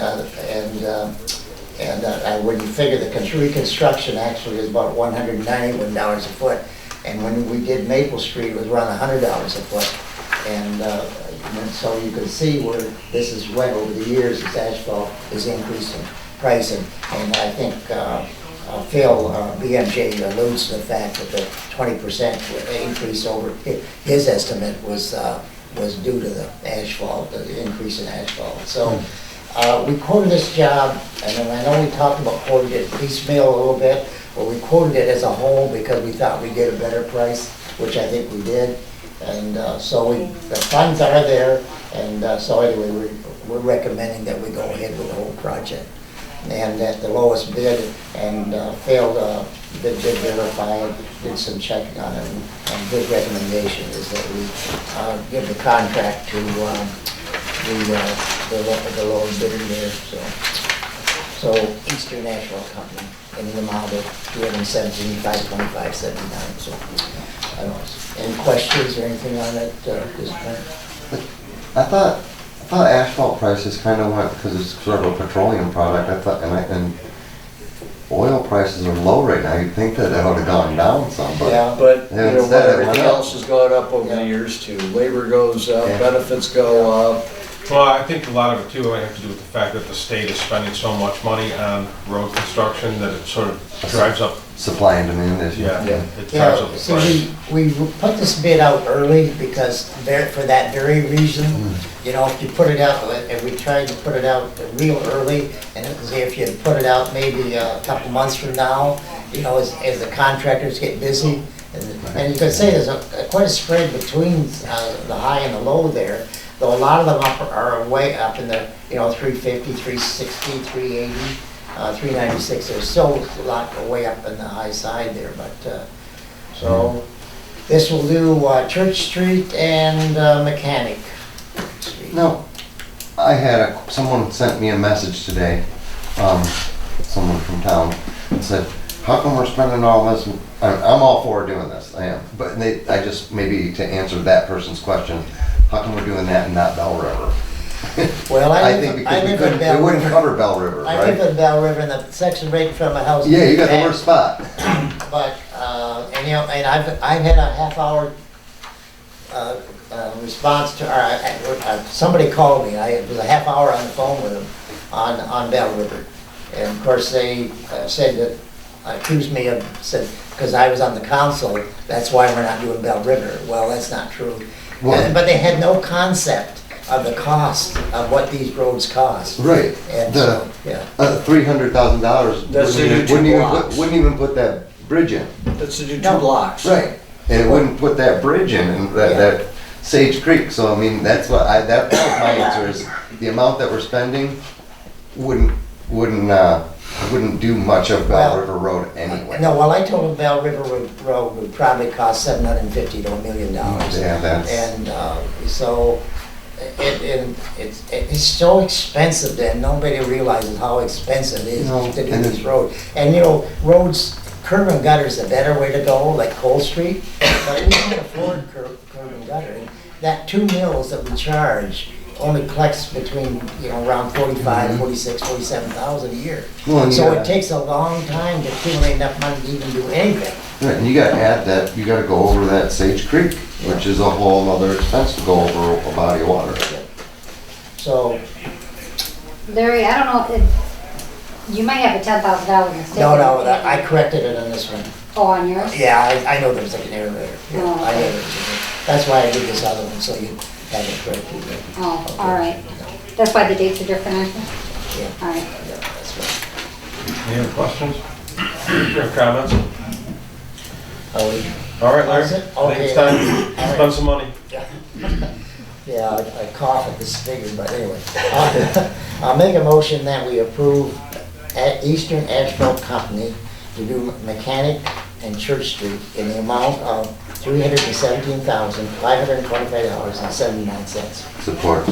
when you figure the reconstruction actually is about $191 a foot. And when we did Maple Street, it was around $100 a foot. And so you can see where this has went over the years as asphalt is increasing price. And I think Phil, BMJ alludes to the fact that the 20% increase over his estimate was due to the asphalt, the increase in asphalt. So we quoted this job, and I know we talked about quoting it piecemeal a little bit, but we quoted it as a whole because we thought we'd get a better price, which I think we did. And so the funds are there, and so anyway, we're recommending that we go ahead with the whole project. And at the lowest bid, and Phil did verify it, did some checking on it, and his recommendation is that we give the contract to the lowest bidder there. So Eastern National Company in the amount of $217,525.79. So I don't know. Any questions or anything on it this point? I thought asphalt prices kind of went, because it's sort of a petroleum product, I thought, and oil prices are low right now, you'd think that would have gone down some, but. Yeah. But, you know, instead it went everything up. else has gone up over the years too. Labor goes up, Yeah. benefits go up. Well, I think a lot of it too might have to do with the fact that the state is spending so much money on road construction that it sort of drives up, Supply and demand issue. it drives Yeah, up the so price. we put this bid out early because for that very reason. You know, if you put it out, and we tried to put it out real early, and if you put it out maybe a couple months from now, you know, as the contractors get busy, and you could say there's quite a spread between the high and the low there, though a lot of them are way up in the, you know, 350, 360, 380, 396. There's still a lot way up in the high side there, but so this will do Church Street and Mechanic Street. No, I had someone sent me a message today, someone from town, and said, how come we're spending all this? I'm all for doing this, I am. But I just, maybe to answer that person's question, how come we're doing that and not Bell River? Well, I think because we couldn't, it wouldn't cover Bell River, I live right? in Bell River, and the section right in front of my house. Yeah, you got the worst spot. But, and you know, and I've had a half-hour response to, somebody called me, it was a half hour on the phone with them on Bell River. And of course, they said that, accused me of, said, because I was on the council, that's why we're not doing Bell River. Well, that's not true. Well- But they had no concept of the cost of what these roads cost. Right. And The so, yeah. $300,000 That's to do two blocks. wouldn't even put that bridge in. That's to do No. 2 blocks. Right. And it wouldn't put that bridge in, and that Sage Creek, so I mean, that's what that was my answer, is the amount that we're spending wouldn't do much of Bell Well, River Road anyway. No, well, I told them Bell River Road would probably cost $750 to $1 million. Yeah, that's. And so it's so expensive that nobody realizes how expensive it is No, to do and these roads. And you know, roads, curb and gutter is a better way to go, like Cole Street, but we can't afford curb and gutter. And that 2 mills that we charge only collects between, you know, around 45, 46, 47,000 a year. Well, and So yeah. it takes a long time to accumulate enough money to even do anything. Yeah, and you gotta add that, you gotta go over that Sage Creek, which is a whole nother expense to go over a body of water. So, Larry, I don't know, you might have a $10,000 mistake. no, I corrected it on this one. Oh, on yours? Yeah, I know there was like an error there. Yeah, Oh, I okay. know there was an error. That's why I did this other one, so you have it corrected. Oh, all right. That's why the dates are different, I think? Yeah, All right. yeah, that's right. Any other questions? Or comments? Oh, All right, Larry. That's it? I think it's Okay. time to spend some money. yeah, I cough at this figure, but anyway. I'll make a motion that we approve Eastern Asphalt Company to do mechanic and Church Street in the amount of $317,525.79. Support.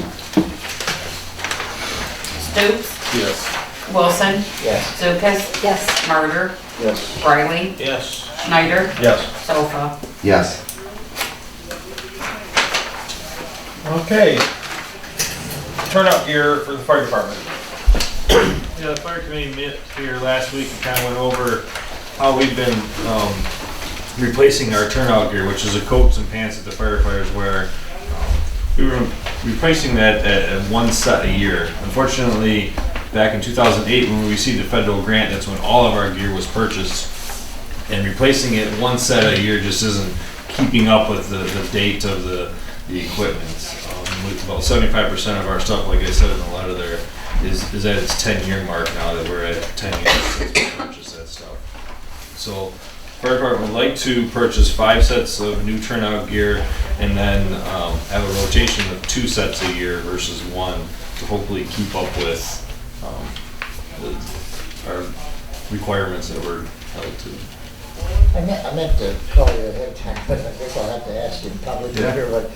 Stoops? Yes. Wilson? Yes. Zupas? Yes. Martyr? Yes. Riley? Yes. Schneider? Yes. Sofa? Yes. Okay. Turnout gear for the fire department. Yeah, the fire committee met here last week and kind of went over how we've been replacing our turnout gear, which is the coats and pants that the firefighters wear. We were replacing that at one set a year. Unfortunately, back in 2008 when we received a federal grant, that's when all of our gear was purchased. And replacing it one set a year just isn't keeping up with the date of the equipment. With about 75% of our stuff, like I said in the letter there, is at its 10-year mark now that we're at 10 years since we purchased that stuff. So, fire department would like to purchase 5 sets of new turnout gear and then have a rotation of 2 sets a year versus 1 to hopefully keep up with our requirements that we're held to. I meant to call you ahead of time, but I guess I'll have to ask you in public here, but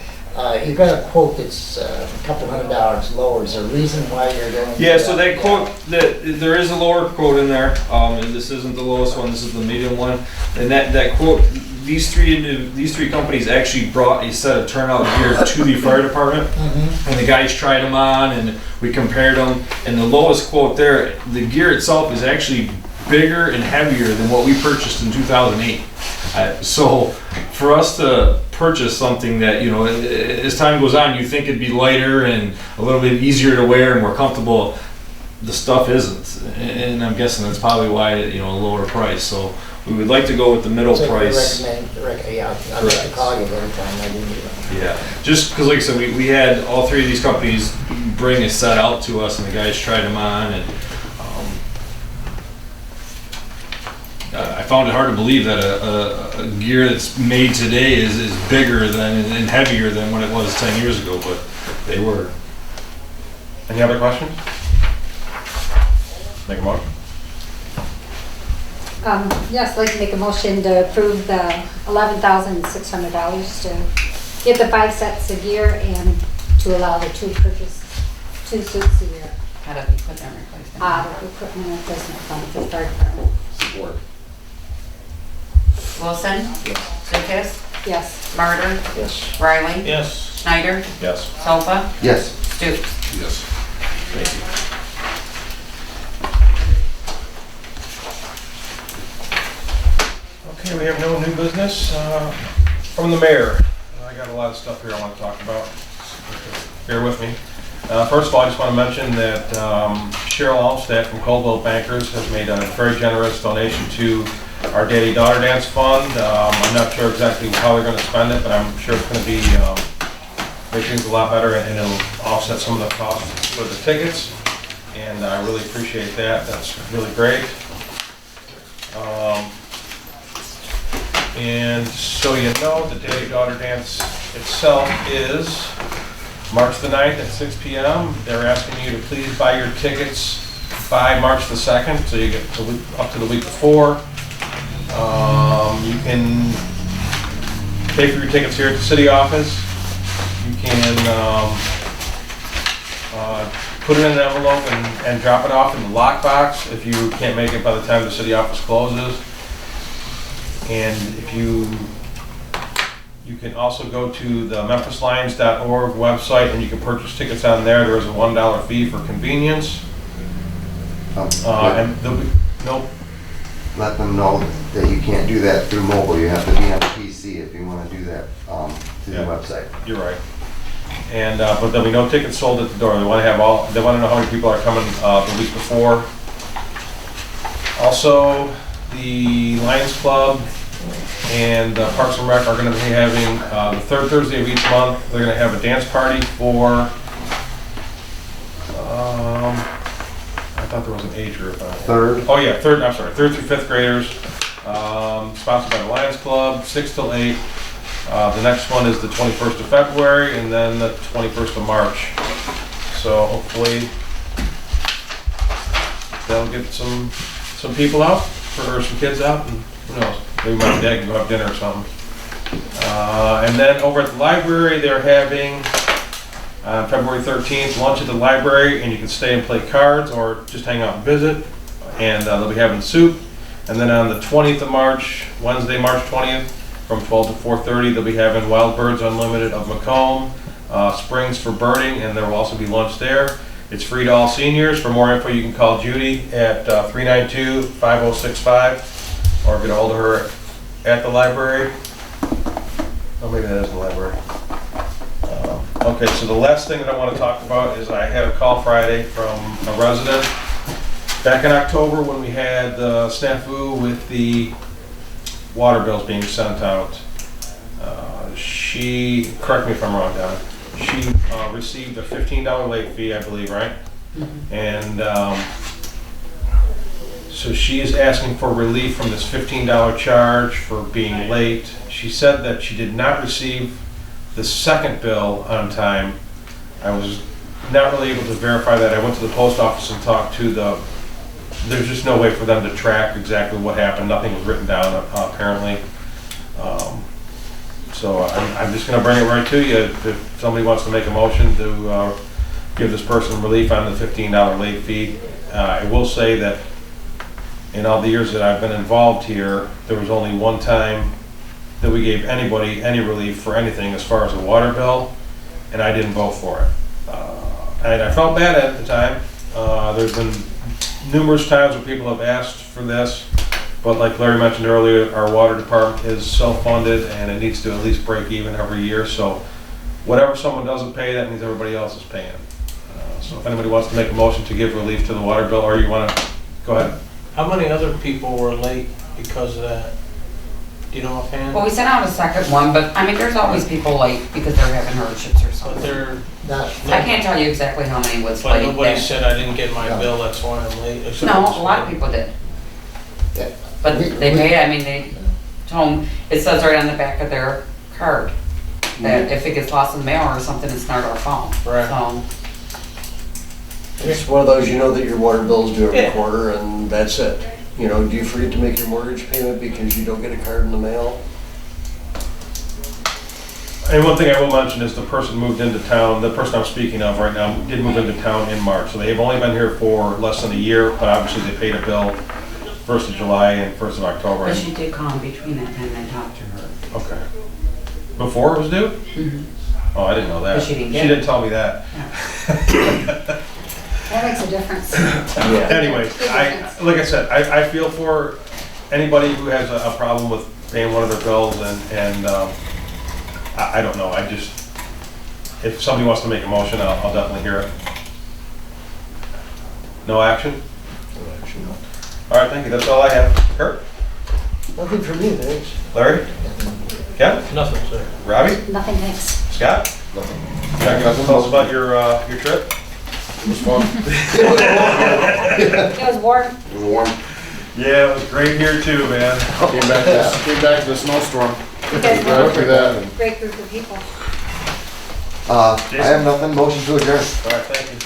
you got a quote that's a couple $100 lower. Is there a reason why you're going? Yeah, so that quote, there is a lower quote in there. And this isn't the lowest one, this is the medium one. And that quote, these three companies actually brought a set of turnout gear to the fire department. And the guys tried them on and we compared them. And the lowest quote there, the gear itself is actually bigger and heavier than what we purchased in 2008. So for us to purchase something that, you know, as time goes on, you think it'd be lighter and a little bit easier to wear and more comfortable, the stuff isn't. And I'm guessing that's probably why, you know, a lower price. So we would like to go with the middle price. Yeah, I'd like to call you every time I do it. Yeah, just because, like I said, we had all 3 of these companies bring a set out to us, and the guys tried them on, and I found it hard to believe that a gear that's made today is bigger than and heavier than what it was 10 years ago, but they were. Any other questions? Make a motion. Yes, I'd like to make a motion to approve the $11,600 to get the 5 sets of gear and to allow the 2 purchase 2 suits a year. Out of equipment replacement. Out of equipment replacement fund for the fire department. Support. Wilson? Zupas? Yes. Martyr? Yes. Riley? Yes. Schneider? Yes. Sofa? Yes. Stoops? Yes. Thank you. Okay, we have no new business from the mayor. I got a lot of stuff here I want to talk about. Bear with me. First of all, I just want to mention that Cheryl Almstead from Coldwell Bankers has made a very generous donation to our Daddy Daughter Dance Fund. I'm not sure exactly how they're going to spend it, but I'm sure it's going to be make things a lot better, and it'll offset some of the costs for the tickets. And I really appreciate that. That's really great. And so you know, the Daddy Daughter Dance itself is March the 9th at 6 p.m. They're asking you to please buy your tickets by March the 2nd, so you get up to the week before. You can pay for your tickets here at the city office. You can put it in an envelope and drop it off in the lockbox if you can't make it by the time the city office closes. And if you can also go to the memphislions.org website and you can purchase tickets on there. There is a $1 fee for convenience. And there'll let them know that you can't do that through mobile. You have to be on the PC if you want to do that through the Yeah. website. You're right. And, but there'll be no tickets sold at the door. They want to know how many people are coming the week before. Also, the Lions Club and Parks and Rec are going to be having, the third Thursday of each month, they're going to have a dance party for, I thought there was an age group. Third. Oh yeah, third through fifth graders, sponsored by the Lions Club, 6 till 8. The next one is the 21st of February and then the 21st of March. So hopefully they'll get some people out, or some kids out, and who knows, maybe mom and dad can go have dinner or something. And then over at the library, they're having on February 13th, lunch at the library, and you can stay and play cards or just hang out and visit. And they'll be having soup. And then on the 20th of March, Wednesday, March 20th, from 12 to 4:30, they'll be having Wild Birds Unlimited of Macomb, Springs for birding, and there will also be lunch there. It's free to all seniors. For more info, you can call Judy at 392-5065 or get a hold of her at the library. Oh, maybe that is the library. Okay, so the last thing that I want to talk about is I had a call Friday from a resident. Back in October when we had the snafu with the water bills being sent out, she, correct me if I'm wrong, Donna, she received a $15 late fee, I believe, right? And so she is asking for relief from this $15 charge for being late. She said that she did not receive the second bill on time. I was not really able to verify that. I went to the post office and talked to there's just no way for them to track exactly what happened. Nothing was written down, apparently. So I'm just gonna bring it right to you. If somebody wants to make a motion to give this person relief on the $15 late fee. I will say that in all the years that I've been involved here, there was only one time that we gave anybody any relief for anything as far as a water bill, and I didn't vote for it. And I felt bad at the time. There's been numerous times where people have asked for this, but like Larry mentioned earlier, our water department is self-funded and it needs to at least break even every year. So whatever someone doesn't pay, that means everybody else is paying. So if anybody wants to make a motion to give relief to the water bill, or you want to, go ahead. How many other people were late because of that? Do you know offhand? Well, we sent out a second one, but I mean, there's always people late because they're having hardships or But something. they're Not, I can't tell you exactly how many was But late. nobody there. said I didn't get my bill, that's why I'm late. except No, for a lot of people did. Yeah. But they paid, I mean, they told them, it says right on the back of their card that if it gets lost in the mail or something, it's not our fault. Right. So, It's one of those, you know that your water bill's due every Yeah. quarter and that's it. You know, do you forget to make your mortgage payment because you don't get a card in the mail? And one thing I will mention is the person moved into town, the person I'm speaking of right now, did move into town in March. So they've only been here for less than a year, but obviously they paid a bill 1st of July and 1st of October. but she did call me between that time and I talked to her. Okay. Before it was due? Mhm. Oh, I didn't know that. But she didn't get She it. didn't tell me that. That makes a difference. Anyways, like I said, I feel for anybody who has a problem with paying one of their bills and I don't know, if somebody wants to make a motion, I'll definitely hear it. No action? All right, thank you, that's all I have. Kurt? Nothing for me, thanks. Larry? Ken? Nothing, sir. Robbie? Nothing, thanks. Scott? Nothing. Tell us about your trip. It was fun. It was warm. It was warm. Yeah, it was great here too, man. Came back to the snowstorm. You guys Right after that. were a great group of people. I have nothing. Motion to adjourn. All right, thank you.